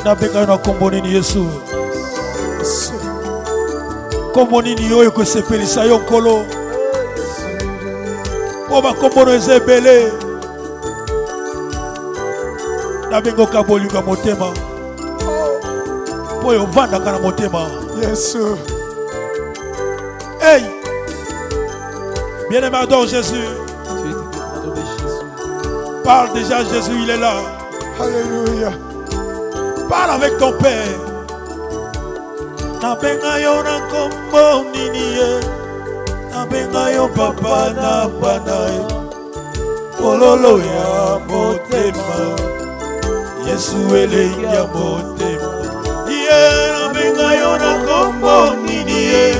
Nabenga na kombo nini Yesu. Kombo nini oyo kosepelisa yo nkolo. Po bakombo no eza ebele. Nabenga okabolinga motema. Po oyo ovandaka na motema. Yesu. Hey! Bien-aimé, adore Jésus. Parle déjà, Jésus, il est là. Alléluia. Parle avec ton Père. Nabenga yo na kombo nini ye. Nabenga yo papa na banae. Kololo ya motema. Yesu elengi ya motema. Ye nabenga yo na kombo nini ye.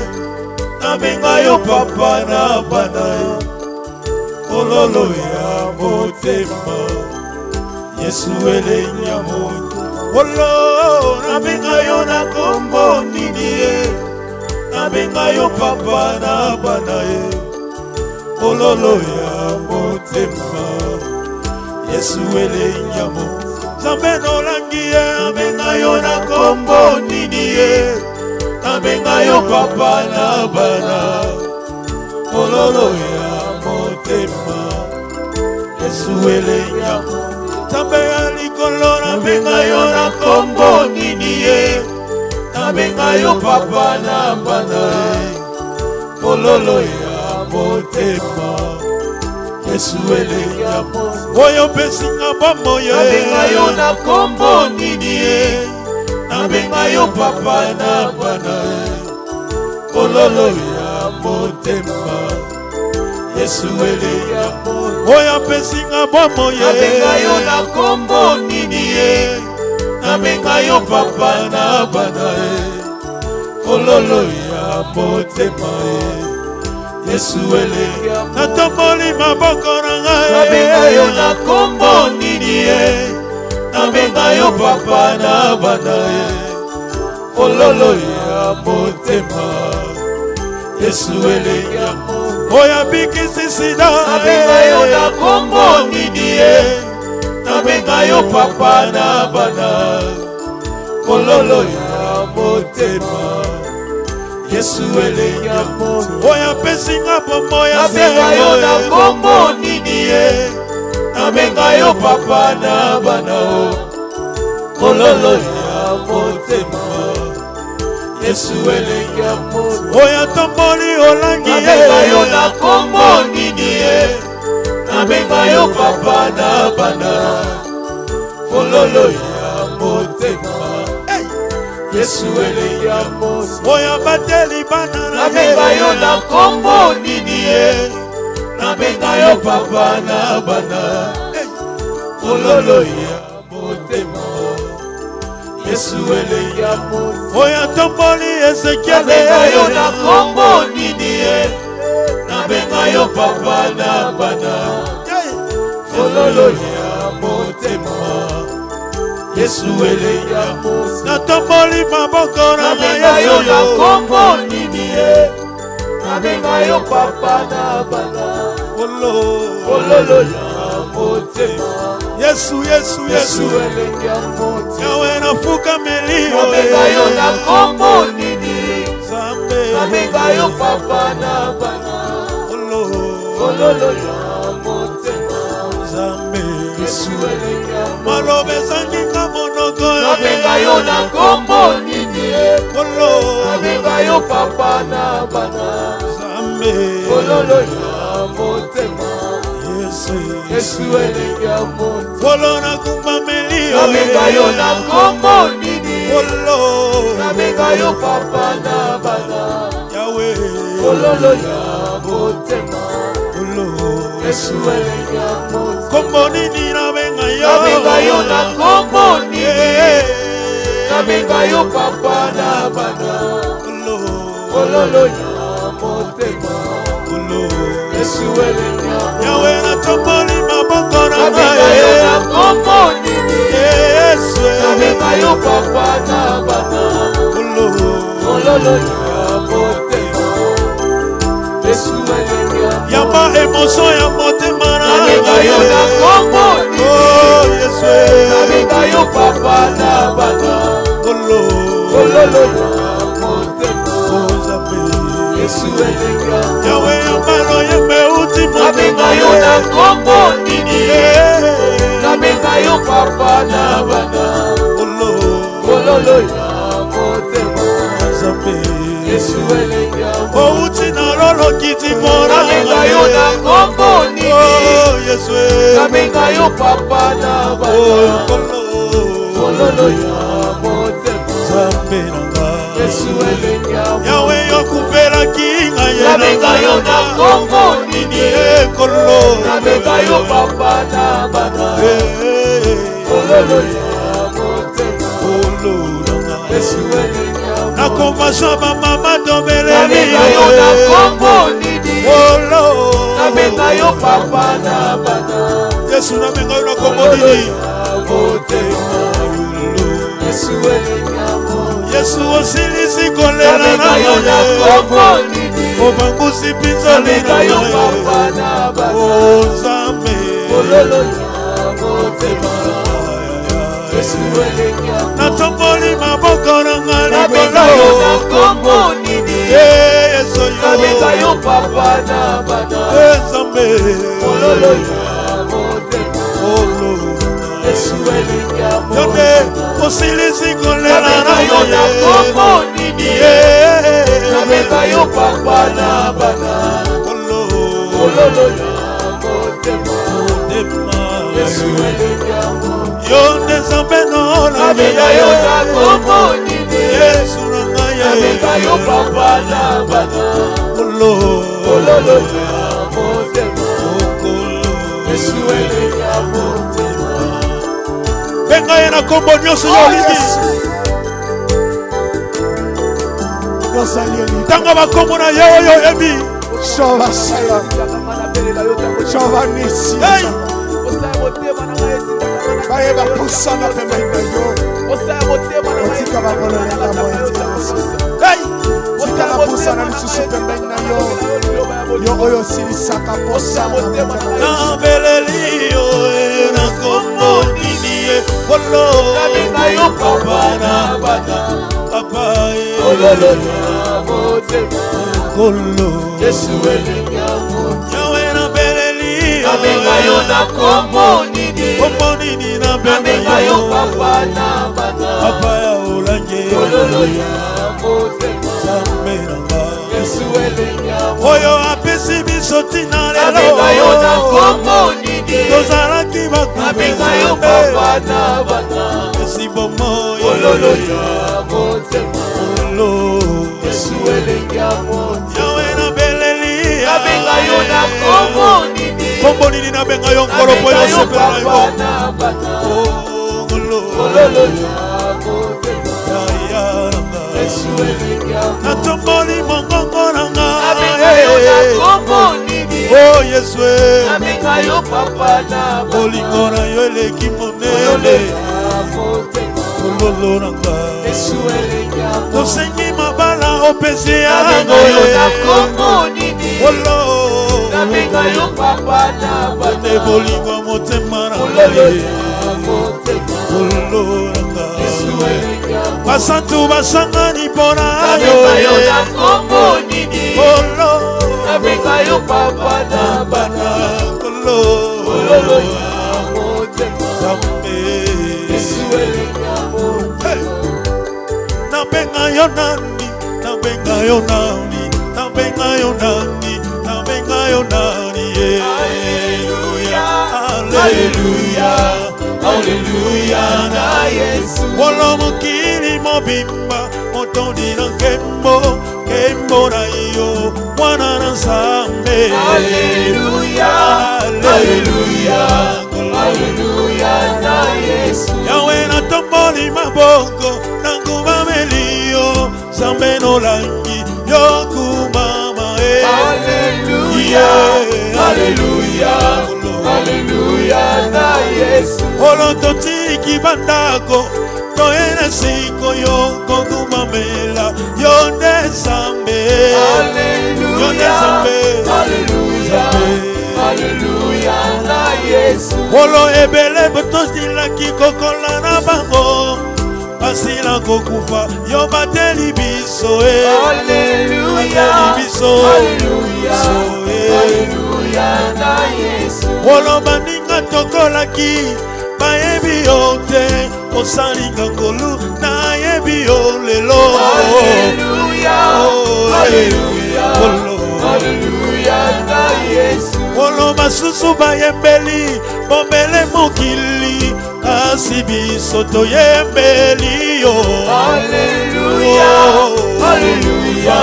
Nabenga yo papa na banae. Kololo ya motema. Yesu elengi ya motema. Olo, nabenga yo na kombo nini ye. Nabenga yo papa na banae. Kololo ya motema. Yesu elengi ya motema. Zambe no langi ye. Nabenga yo na kombo nini ye. Nabenga yo papa na banae. Kololo ya motema. Yesu elengi ya motema. Zambe ya likolo nabenga yo na kombo nini ye. Nabenga yo papa na banae. Kololo ya motema. Yesu elengi ya motema. Oyo pesinga bombo ye. Nabenga yo na kombo nini ye. Nabenga yo papa na banae. Kololo ya motema. Yesu elengi ya motema. Oyo pesinga bombo ye. Nabenga yo na kombo nini ye. Nabenga yo papa na banae. Kololo ya motema. Yesu elengi ya motema. Natomboli maboko na ngai. Nabenga yo na kombo nini ye. Nabenga yo papa na banae. Kololo ya motema. Yesu elengi ya motema. Oya bikisi sida. Nabenga yo na kombo nini ye. Nabenga yo papa na banae. Kololo ya motema. Yesu elengi ya motema. Oya pesinga bombo ya se. Nabenga yo na kombo nini ye. Nabenga yo papa na banae. Kololo ya motema. Yesu elengi ya motema. Oya tomboli olangi ye. Nabenga yo na kombo nini ye. Nabenga yo papa na banae. Kololo ya motema. Yesu elengi ya motema. Oya bateli bana. Nabenga yo na kombo nini ye. Nabenga yo papa na banae. Kololo ya motema. Yesu elengi ya motema. Oya tomboli Ezekiel. Nabenga yo na kombo nini ye. Nabenga yo papa na banae. Kololo ya motema. Yesu elengi ya motema. Natomboli maboko na nabenga yo na kombo nini ye. Nabenga yo papa na banae. Kololo ya motema. Yesu, Yesu, Yesu elengi ya motema. Yawe nafuka melio. Nabenga yo na kombo nini. Nabenga yo papa na banae. Kololo ya motema. Yesu elengi ya motema. Malobe zanginga monoko. Nabenga yo na kombo nini ye. Nabenga yo papa na banae. Kololo ya motema. Yesu elengi ya motema. Kolona kumba melio. Nabenga yo na kombo nini. Nabenga yo papa na banae. Yahweh. Kololo ya motema. Yesu elengi ya motema. Kombo nini nabenga yo. Nabenga yo na kombo nini. Nabenga yo papa na banae. Kololo ya motema. Yesu elengi ya motema. Yahweh natomboli maboko na nabenga yo na kombo nini. Yesu nabenga yo papa na banae. Kololo ya motema. Yesu elengi ya motema. Yama emotion ya motema na nabenga yo na kombo nini. Yesu kombo nini nabenga yo papa na bana kololo ya motema Yesu elengi outi na lolo kiti mona nabenga yo na kombo nini nabenga yo papa na bana kololo ya motema Yesu elengi yawe yokuvela kinga nabenga yo na kombo nini nabenga yo papa na bana kololo ya motema Yesu elengi na convention ba mama dombele nabenga yo na kombo nini nabenga yo papa na bana Yesu nabenga yo na kombo nini Yesu elengi Yesu osilisi kolela nabenga yo na kombo nini obangusi pinzoli nabenga yo papa na bana Nzambe kololo ya motema Yesu elengi natomboli maboko nanga nabenga yo na kombo nini Yesu nabenga yo papa na bana Nzambe kololo ya motema Yesu elengi yonde osilisi kolela nabenga yo na kombo nini nabenga yo papa na bana kololo ya motema Yesu elengi yonde Nzambe no nabenga yo na kombo nini Yesu nanga nabenga yo papa na bana kololo ya motema Yesu elengi benga ye na kombo nyonso yolingi tanga bakombo na ye oyo oyebi bayeba pusana pembeni na yo otika bakololenda tika bapusana lisusu pembeni na yo yo oyo osilisaka posana nambeleli yo na kombo nini ye kolo nabenga yo papa na bana papa kololo ya motema kolo Yesu elengi yawe nambeleli nabenga yo na kombo nini nabenga yo papa na bana papa ya olange kololo ya motema Nzambe nanga Yesu elengi oyo apesi biso tina nabenga yo na lelo kombo nini tozalaki nabenga yo papa na bana esi bomo kololo ya motema Yesu elengi yawe nabeleli nabenga yo na kombo nini kombo nini nabenga yo nkolo po yo sepela yo kololo ya motema Yesu elengi natomboli mongongo nanga nabenga yo na kombo nini o Yesu nabenga yo papa na bolingo na yo eleki monene kololo nanga Yesu elengi tosengi mabala opesi nabenga yo na kombo nini olo nabenga yo papa na bana bolingo motema na kololo ya motema kololo nanga Yesu elengi basantu basangani mpona nabenga yo na kombo nini olo nabenga yo papa na bana kololo ya motema Yesu elengi nabenga yo nani nabenga yo nani nabenga yo nani nabenga yo nani Haleluya Haleluya Haleluya na Yesu wolo mokili mobimba motondi na nkembo nkembo na yo mwana na Nzambe Haleluya Haleluya Haleluya na Yesu yawe natomboli maboko nangumameli yo Nzambe nolangi yokumama Haleluya Haleluya Haleluya na Yesu olo totiki bandako toyena siko yo kokumamela yo nde Nzambe Haleluya Haleluya Haleluya na Yesu olo ebele botosilaki kokola na bango basila kokufa yo bateli biso Haleluya Haleluya Haleluya Oloba ninga tokolaki bayebi yo te osalinga ngolu nayebi yo lelo. Alléluia, Alléluia, Alléluia na Yesu. Oloba susu bayembeli bombele mokili kasi biso toyembeli yo. Alléluia, Alléluia,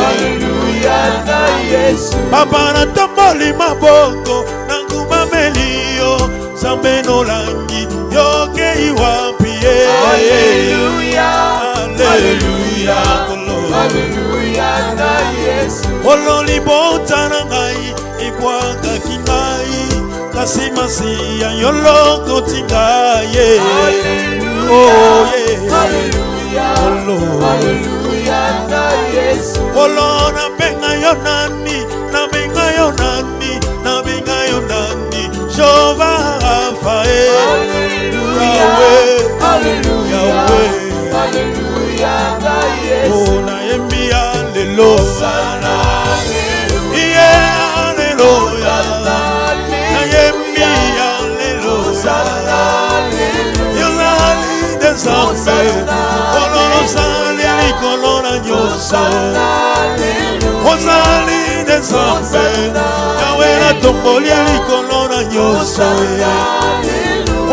Alléluia na Yesu. Papa na tomboli maboko na ngumameli yo Zambe nolangi yoke iwapi ye. Alléluia, Alléluia, Alléluia na Yesu. Ololi bota na ngai ibwakaki ngai kasi masiya yoloko tingaye. Alléluia, Alléluia, Alléluia na Yesu. Olo na benga yo nani, na benga yo nani, na benga yo nani, Jehova Raphael. Alléluia, Alléluia, Alléluia na Yesu. Oh na yembi Alléluia, yeah Alléluia, na yembi Alléluia, yolali desambe, ololo sali likolona nyoso, ozali desambe, yawe na tomboli likolona nyoso,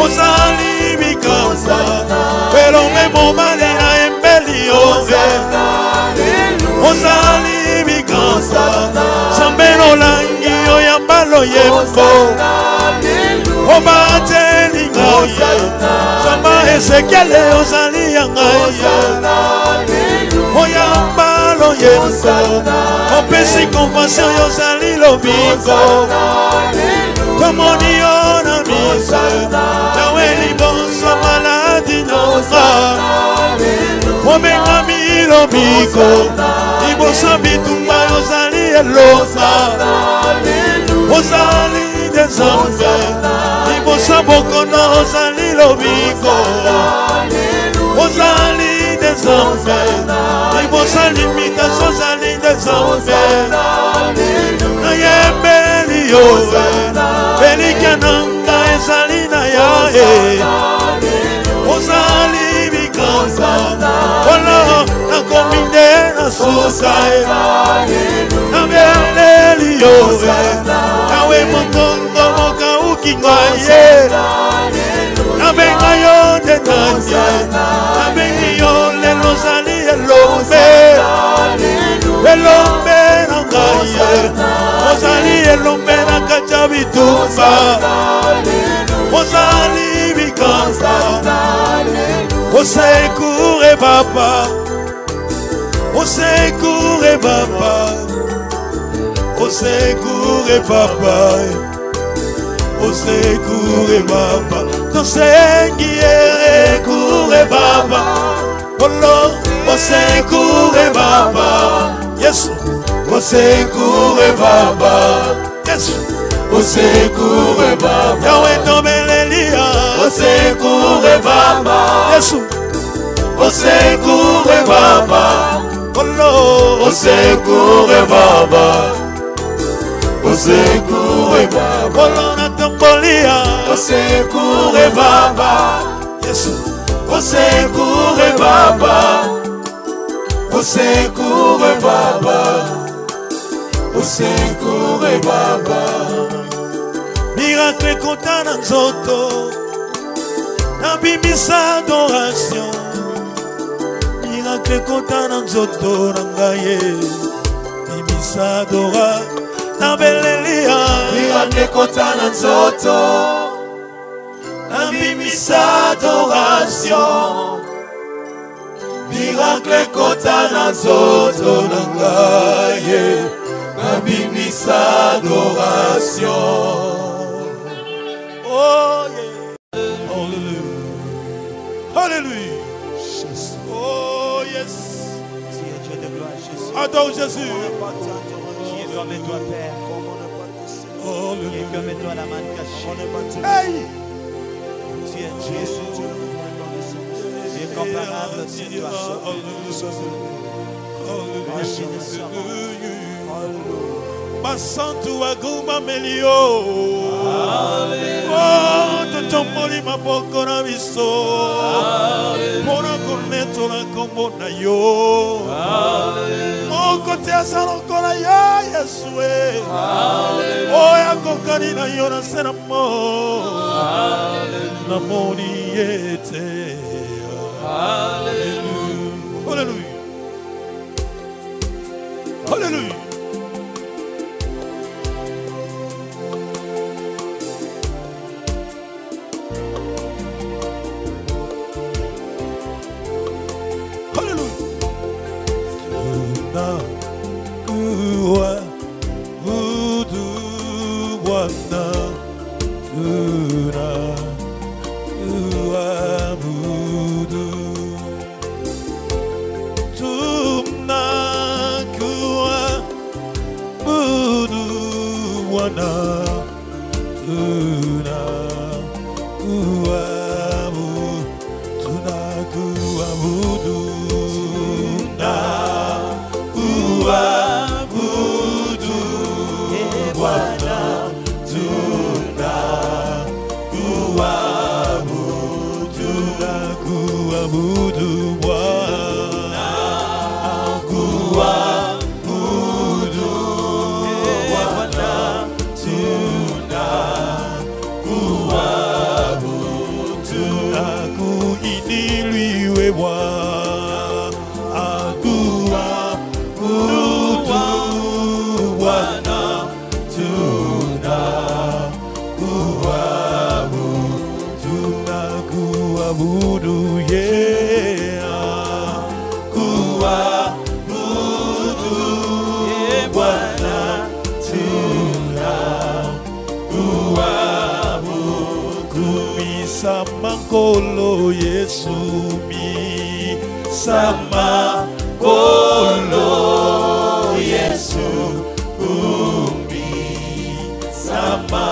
ozali bikamba, pero me mobali na embeli ove, ozali bikamba, sambe no langi oyambalo yembo, obateli ngaye, samba esekele ozali yangaye, oyambalo yembo, opesi compassion yozali lobiko, tomoni yo na miso, yawe libonso maladi nonga, omengami lobiko, liboso bitumba yozali elonga, ozali desambe, liboso bokono ozali lobiko, ozali desambe, liboso limitation ozali desambe, nayembeli yo, belika nanga ezali na yae, ozali bikanza, olo nakominde na suka, nabeleli yo, yawe mongongo mokauki ngaye, nabenga yo tetanye, nabengi yo lelo ozali elombe, elombe na ngaye, ozali elombe na kacha bitumba, ozali bikanza, osekure papa, osekure papa, osekure papa, osekure papa, tosengi ekure papa, olo osekure papa, yes, osekure papa, yes, osekure papa, yawe tobelelia, osekure papa, yes, osekure papa, olo osekure papa, osekure papa, olo na tombolia, osekure papa, yes, osekure papa, osekure papa, osekure papa. Miracle content na nzoto, nabimisa adoration. Miracle content na nzoto na ngaye, bimisa adora, nabelelia. Miracle content na nzoto, nabimisa adoration. Miracle content na nzoto na ngaye, nabimisa adoration. Oh yeah. Hallelujah. Hallelujah. Oh yes. Dieu de gloire, Jésus. Adore Jésus. Qui est comme toi, Père. Qui est comme toi, la main cachée. Hey. Tu es Dieu. Tu es comparable, c'est toi. Magie de sang. Basantu waguma melio. Oh, totomoli maboko na biso. Pona koneto na kombo na yo. Moko te asano kona ya Yesue. Oh, ya kokani na yo na senamo. Namoni yete. Hallelujah. Hallelujah. Hallelujah. Kolo Yesu mi sama kolo Yesu umi sama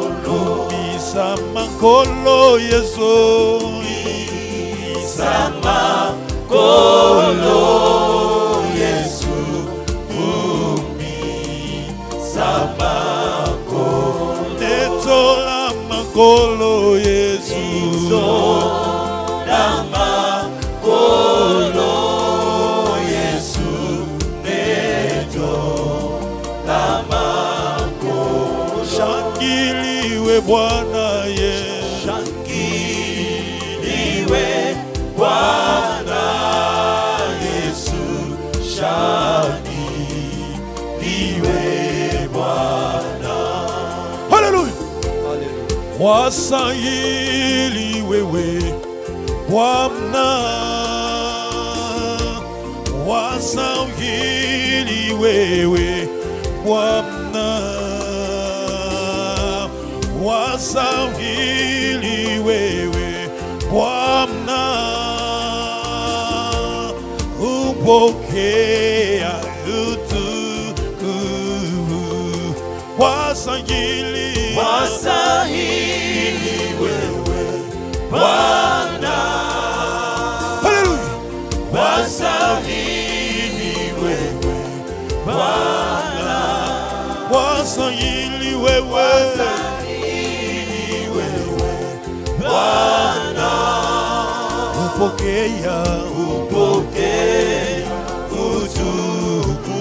kolo mi sama kolo Yesu mi sama kolo Yesu umi sama kolo netola makolo Yesu Dama kolo Yesu neto Dama kolo shangiliwe Bwana Yesu shangiliwe Bwana Yesu shangiliwe Bwana. Hallelujah. Wasahili wewe Bwana, wasahili wewe Bwana, wasahili wewe Bwana, upokea utukufu wasahili wewe Bwana. Hallelujah. Wasahili wewe Bwana. Wasahili wewe Bwana. Upokea utukufu.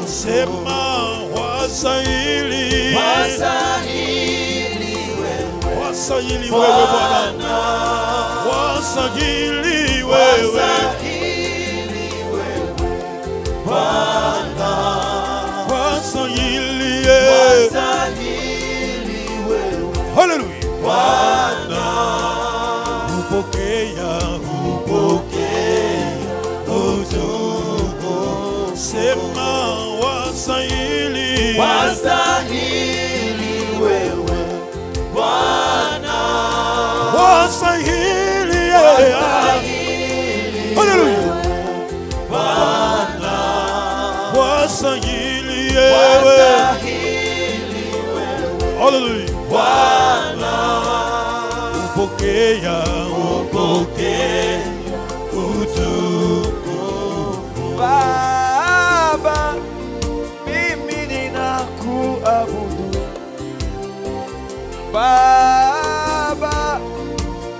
Sema wasahili wasahili wewe Bwana, wasahili wewe Bwana, wasahili wewe. Hallelujah. Bwana, upokea utukufu. Sema wasahili wewe Bwana, wasahili hallelujah Bwana, wasahili wewe hallelujah Bwana, upokea utukufu. Baba, mimi Baba,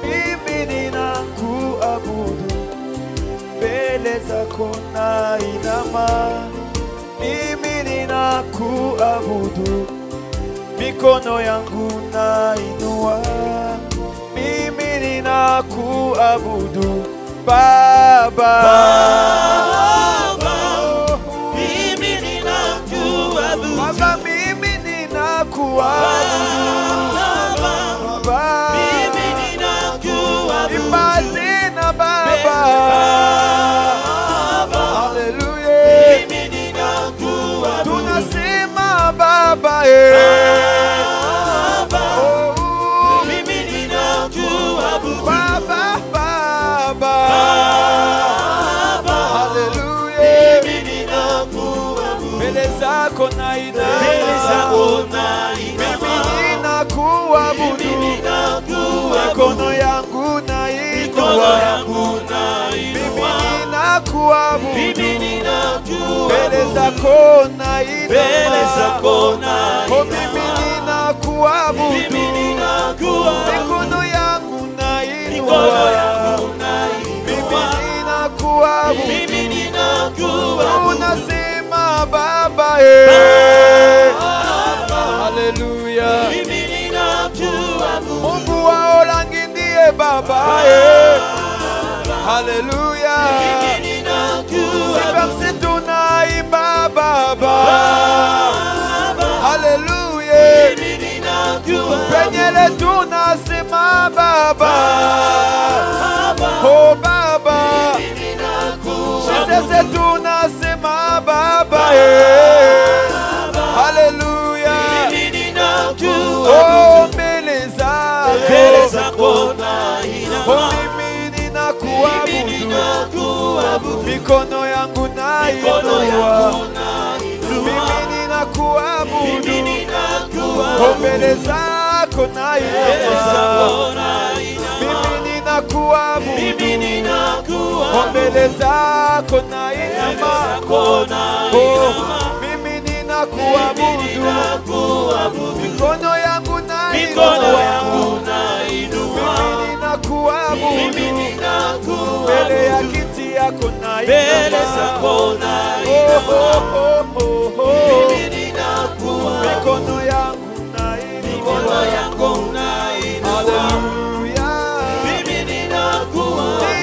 mimi ninakuabudu, mbele zako nainama. Mimi ninakuabudu, mikono yangu nainua. Mimi ninakuabudu, Baba. Mimi ninakuabudu, Baba, mimi ninakuabudu, Baba. mimi ninakuabudu, Imba tena Baba. Hallelujah. mimi ninakuabudu, Tunasema Baba, mimi ninakuabudu, Baba, Baba. Hallelujah. mimi ninakuabudu, Mbele zako nainama, mbele zako mimi nainama, ninakuabudu, mimi ninakuabudu, mikono yangu mikono nainua. yangu Mimi nainua, ninakuabudu, mimi ninakuabudu, mbele zako mbele zako nainama. Oh, mimi nainama, ninakuabudu, mimi ninakuabudu, mikono yangu mikono nainua. yangu Mimi nainua, ninakuabudu, mimi ninakuabudu, unasema Baba, haleluya. mimi ninakuabudu, Mungu wa Orangi ndiye Baba, haleluya. mimi ninakuabudu, Sifa msitu naimba Baba, haleluya. mimi ninakuabudu, Penyele tunasema Baba, oh Baba. Sisi tunasema Baba, haleluya. Oh, mbele zako, oh, mimi ninakuabudu, mikono yangu nainua. Mimi ninakuabudu, oh, mbele zako nainua. Mimi ninakuabudu, oh, mbele zako nainama. Oh, mimi ninakuabudu, mikono yangu nainua. Mimi ninakuabudu, mbele ya kiti yako nainama. Oh, oh, oh, oh. Mikono yangu nainua. Haleluya.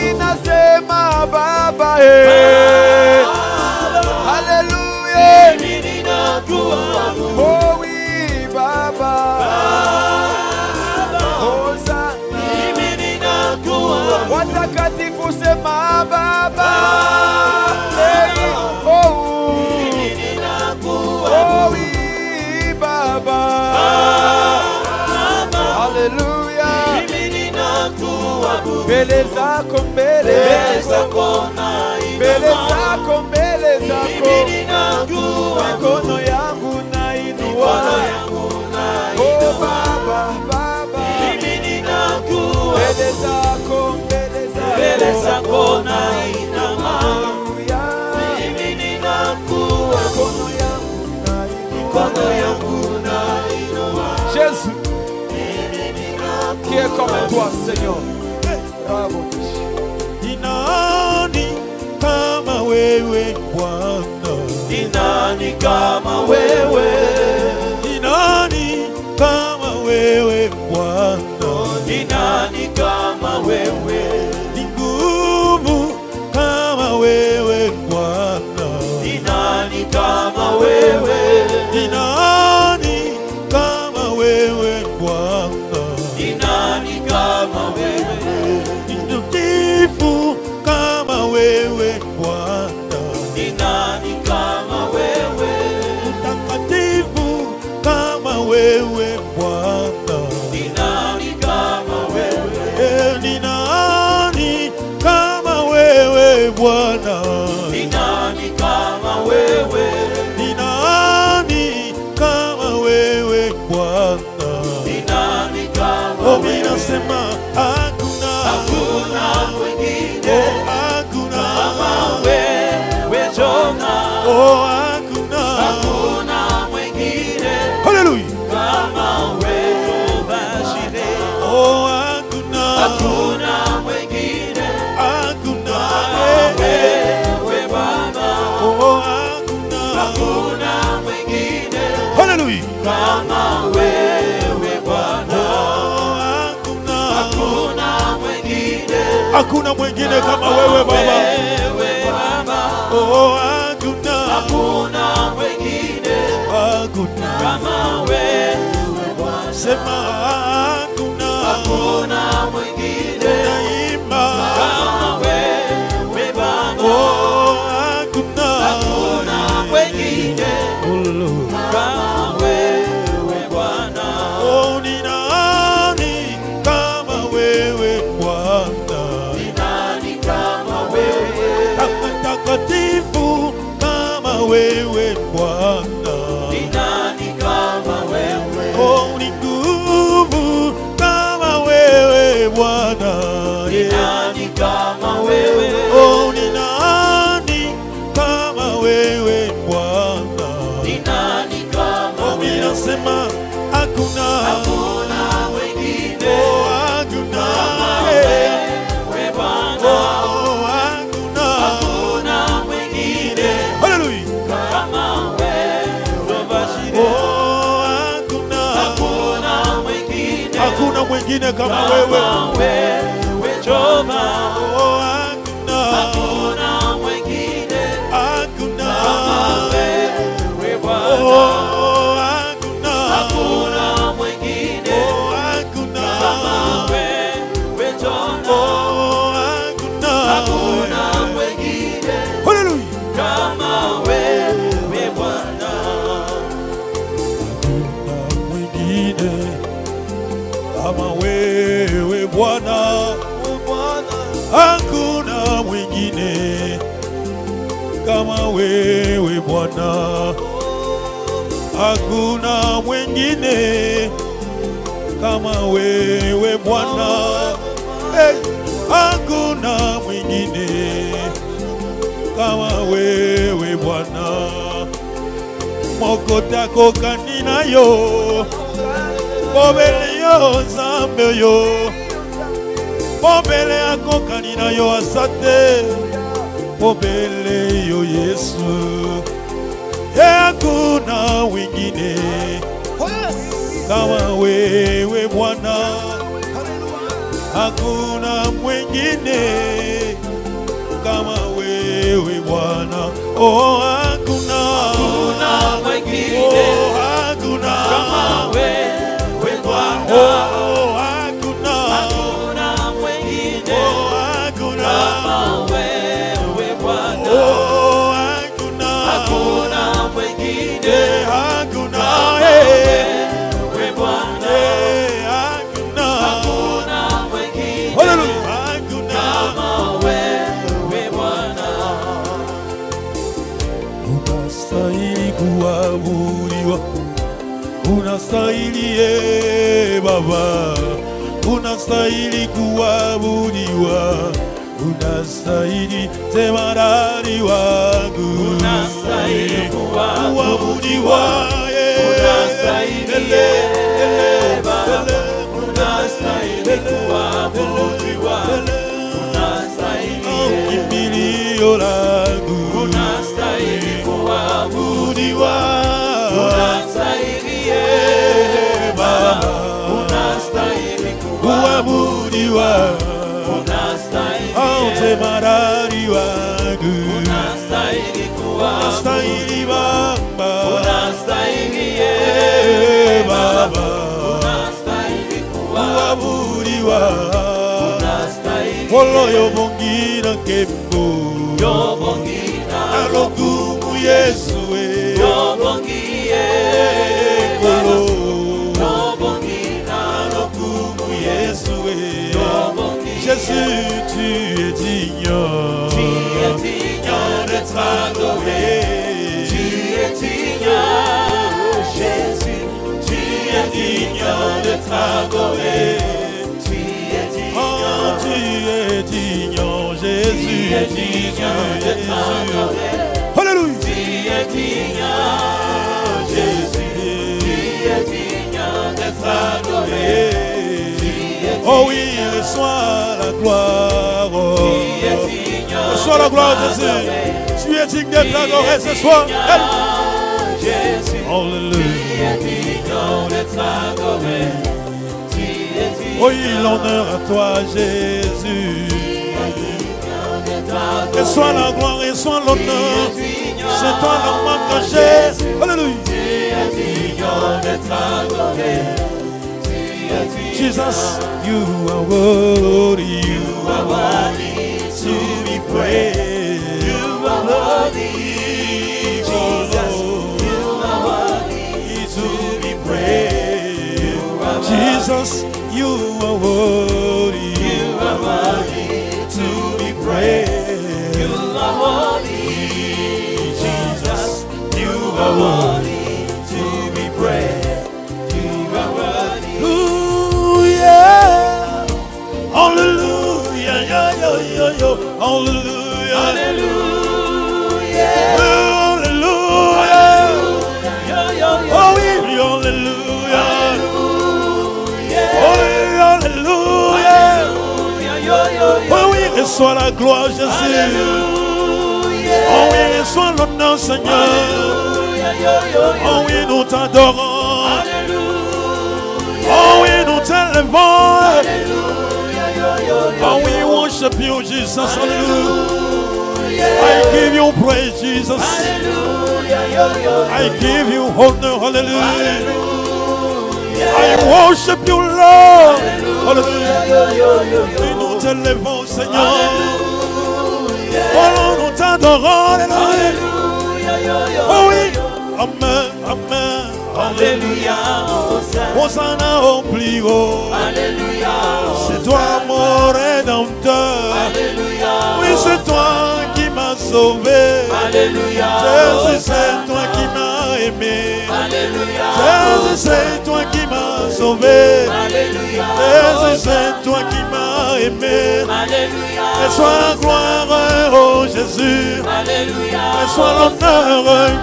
Ninasema Baba, haleluya. Oh, oui, Baba. Hosanna. Watakatifu sema Baba. Hey, oh, oh, oui, Baba. Haleluya. Mbele zako, mbele zako, mikono yangu nainua. Oh Baba, Baba, mbele zako, haleluya. Mikono yangu nainua. Jésus, qui est comme toi, Seigneur. Bravo. Ni nani kama wewe Bwana? Ni nani kama wewe? Ni nani kama wewe Bwana? Ni nani kama wewe? Ni nguvu kama wewe Bwana? Ni nani kama wewe? Ni nani kama wewe Bwana? Ni nani kama wewe? Ni mtakatifu kama wewe Bwana? Ni nani kama wewe? Mtakatifu kama wewe Bwana? Ni nani kama wewe? Ni nani kama wewe Bwana? Ni nani kama wewe? Ni nani kama wewe Bwana? Ni nani kama Oh, wewe? mimi nasema hakuna mwingine hakuna kama wewe Jona. oh hakuna Hakuna mwingine haleluya kama wewe Jehova. Hakuna mwingine kama wewe Baba. Oh, hakuna mwingine kama wewe. Sema hakuna mwingine kama wewe Baba. Oh, hakuna mwingine kama wewe Bwana. Oh, ni nani kama wewe Bwana? Ni nani kama wewe? Takatifu kama wewe Bwana. Ni nani kama wewe? Oh, ni nguvu kama wewe Bwana. Ni nani kama wewe? Oh, ni nani kama wewe Bwana? Ni nani kama wewe? Oh, ninasema hakuna wengine. Oh, hakuna wewe Bwana. Oh, hakuna wengine. Hallelujah. Kama wewe Bashiri. Oh, hakuna mwingine. Hakuna mwingine kama wewe. Jehova. Oh, hakuna mwingine. Hakuna wewe Bwana. Oh, hakuna mwingine. Oh, hakuna wewe Jehova. Oh, hakuna mwingine. Hallelujah. Kama wewe Bwana. Hakuna mwingine kama wewe Bwana. Hakuna mwingine kama wewe Bwana. Hakuna mwingine kama wewe Bwana. Hey, hakuna mwingine kama wewe Bwana. Mokotako kanina yo, bobele yo Nzambe yo. Bobele yako kanina yo asante. Bobele yo Yesu. Hakuna wengine kama wewe Bwana. Hakuna mwingine kama wewe Bwana. Oh, hakuna mwingine. Oh, hakuna kama wewe Bwana. Oh, hakuna mwingine. Oh, hakuna kama wewe Bwana. Oh, hakuna mwingine. Hakuna wewe Bwana. Hakuna mwingine. Hallelujah. Hakuna kama wewe Bwana. Unastahili kuabudiwa. Unastahili Baba. Unastahili kuabudiwa. Unastahili temadari wangu. Unastahili kuabudiwa. Unastahili Baba. Unastahili kuabudiwa. Unastahili kimbilio langu. Unastahili kuabudiwa. Unastahili Baba. Unastahili kuabudiwa. Temadari wangu. Unastahili Baba. Unastahili Baba. Unastahili kuabudiwa. Olo yobongina kembo. Yobongina alokumu Yesu. Yobongie Kolo. Yobongina alokumu Yesu. Jésus, tu es digne. Tu es digne d'être adoré. Tu es digne, Jésus. Tu es digne d'être adoré. Tu es digne. Oh, tu es digne, Jésus. Tu es digne d'être adoré. Alléluia. Tu es digne, Jésus. Tu es digne d'être adoré. Oh oui, reçois la gloire. Reçois la gloire, Jésus. Tu es digne d'être adoré ce soir. Alléluia. Oui, l'honneur à toi, Jésus. Reçois la gloire, reçois l'honneur. C'est toi l'homme que j'ai. Alléluia. Jesus, you are worthy. You are worthy to be praised. You are worthy. Jesus, you are worthy to be praised. Jesus, you are worthy. You are worthy to be praised. You are worthy. Jesus, you are worthy to be praised. You are worthy. Hallelujah. Hallelujah. Yo, yo, yo, yo. Hallelujah. Hallelujah. Hallelujah. Oh oui, hallelujah. Oh oui, reçois la gloire, Jésus. Oh oui, reçois l'honneur, Seigneur. Oh oui, nous t'adorons. Oh oui, nous t'élevons. Oh we worship you, Jesus. Hallelujah. I give you praise, Jesus. I give you honor. Hallelujah. I worship you, Lord. Hallelujah. Et nous t'élevons, Seigneur. Oh, nous t'adorons. Oh oui. Amen. Amen. Alléluia. Hosanna au plus haut. Alléluia. C'est toi mon rédempteur. Alléluia. Oui, c'est toi qui m'as sauvé. Alléluia. Jésus, c'est toi qui m'as aimé. Alléluia. Jésus, c'est toi qui m'as sauvé. Alléluia. Jésus, c'est toi qui m'as aimé. Alléluia. Reçois la gloire, oh Jésus. Alléluia. Reçois l'honneur,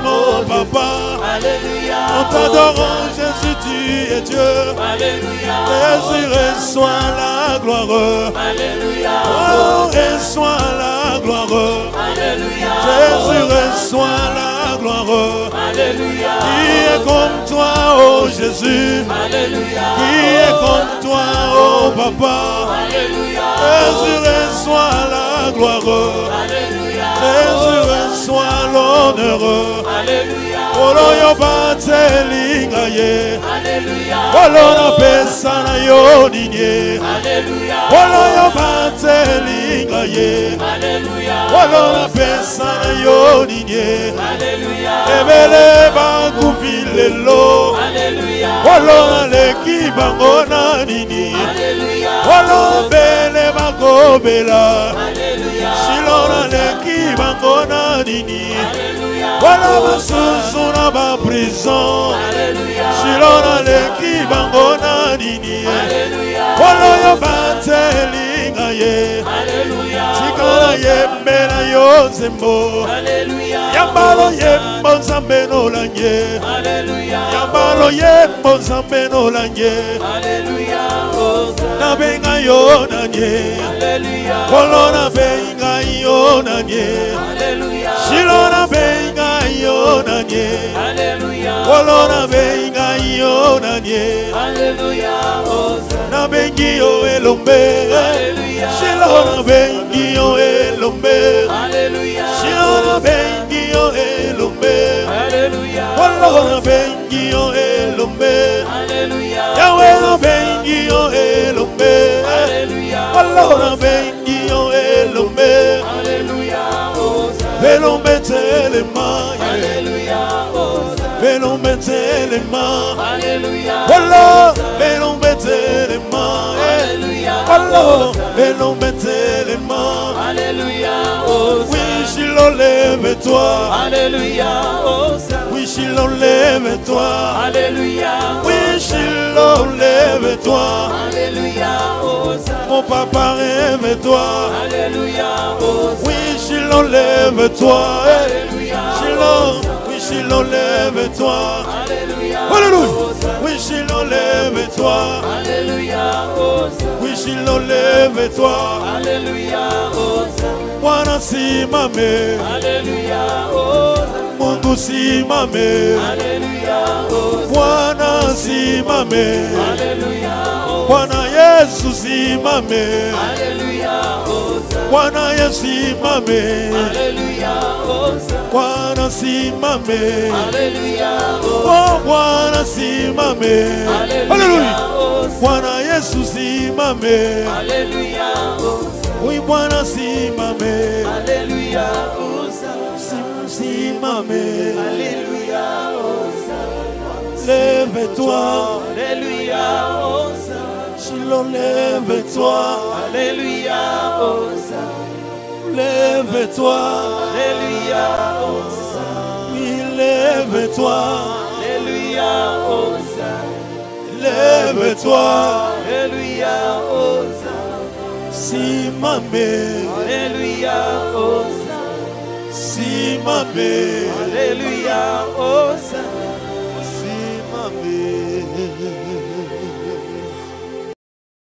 mon papa. Alléluia. En t'adorant, Jésus, tu es Dieu. Alléluia. Jésus, reçois la gloire. Alléluia. Oh, reçois la gloire. Alléluia. Jésus, reçois la gloire. Alléluia. Qui est comme toi, oh Jésus? Alléluia. Qui est comme toi, oh Papa? Alléluia. Jésus, reçois la gloire. Alléluia. Jésus, reçois l'honneur. Alléluia. Oloyo batelingaye. Alléluia. Olona pesa na yo ninye. Alléluia. Oloyo batelingaye. Alléluia. Olona pesa na yo ninye. Alléluia. Ebele bakufilelo. Alléluia. Olona leki bangona nini. Alléluia. Olona bele bakobela. Alléluia. Silona leki bangona nini. Alléluia. Wala basusu na ba prison. Alléluia. Silona leki bangona nini. Alléluia. Wala yo batelinga ye. Alléluia. Sikala yembe na yo zembo. Alléluia. Yambalo yembo nzambe no lanye. Alléluia. Yambalo yembo nzambe no lanye. Alléluia. Na benga yo nanye. Alléluia. Kolona benga yo nanye. Alléluia. Silona benga yo nanye. Alléluia. Kolona benga yo nanye. Alléluia. Na bengi yo elombe. Alléluia. Silona bengi yo elombe. Alléluia. Silona bengi yo elombe. Alléluia. Kolona bengi yo elombe. Alléluia. Yahweh na bengi yo elombe. Alléluia. Kolona bengi yo elombe. Alléluia. Elombe telema. Alléluia. Elombe telema. Alléluia. Walla, elombe telema. Alléluia. Walla, elombe telema. Alléluia. Oui, Shiloh, lève-toi. Alléluia. Oui, Shiloh, lève-toi. Alléluia. Oui, Shiloh, lève-toi. Alléluia. Mon papa, rêve-toi. Alléluia. Oui, Shiloh, lève-toi. Alléluia. Shiloh, oui, Shiloh, lève-toi. Alléluia. Alléluia. Oui, Shiloh, lève-toi. Alléluia. Oui, Shiloh, lève-toi. Alléluia. Bwana simame. Alléluia. Mungu simame. Alléluia. Bwana simame. Alléluia. Bwana Yesu simame. Alléluia. Bwana yasimame. Alléluia, Hosanna. Bwana simame. Alléluia, Oh, Bwana simame. Alléluia, Bwana Yesu simame. Alléluia, Oui, Bwana simame. Alléluia, Hosanna. Simame. Alléluia, Hosanna. Lève-toi. Alléluia, Hosanna. Shiloh, lève-toi. Alléluia, Hosanna. Lève-toi. Alléluia, Hosanna. Oui, lève-toi. Alléluia, Hosanna. Lève-toi. Alléluia, Hosanna. Simame. Alléluia, Hosanna. Simame. Alléluia, Hosanna. Simame.